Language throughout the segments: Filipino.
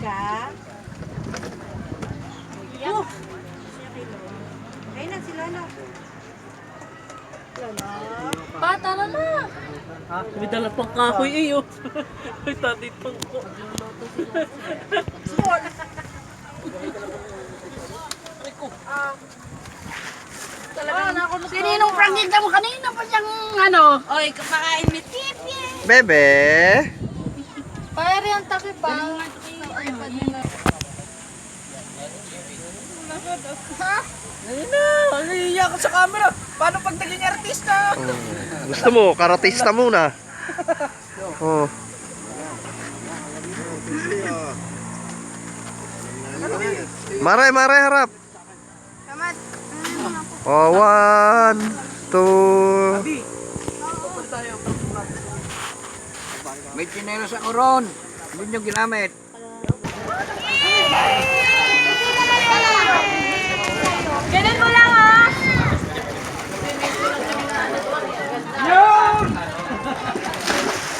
ka? Oh! Ayun na si Lolo. Lolo. Bata na na. May dala pang kahoy eh, oh. May tadit pang ko. Small. Sininong prangkita mo kanina pa siyang ano? Oy, kapakain mi tipi. Bebe! Pare ang takip pa. Ayun na, naiiyak ka sa camera. Paano pag naging artista? Gusto mo, karatista muna. Oh. Mare, mare, harap. Oh, 1, 2. May tsinelas ako ron. Hindi nyo ginamit. Ganun mo lang ah.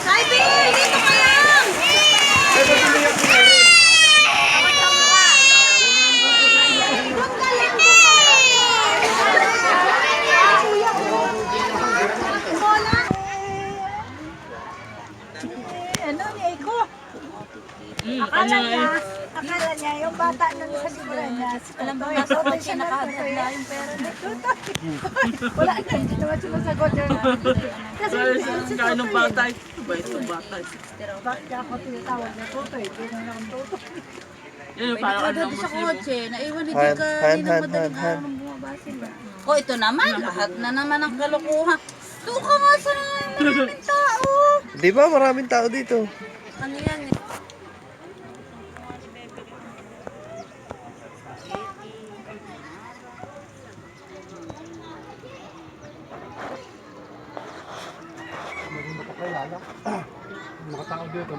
Saibi, dito ka lang. Ano ni Eko? Akala niya yung bata nun sa liburan niya. Alam mo, nasa kotse nakahagod na yung pera. Wala na, hindi naman sumasagot yun. Kasi Kaya ng batay. Bait ng batay. bakit ako tinatawag na tutoy? Pinang akong tutoy. Yun, parang ano Doon mo sa sila. kotse, naiwan ni Han, Jika, han, hindi na han, madaling han, han. araw nang bumaba sila. O ito naman, lahat na naman ang kalukuhan. Doon ka nga sa maraming tao. Di ba maraming tao dito? Ano yan eh? Makatao dito.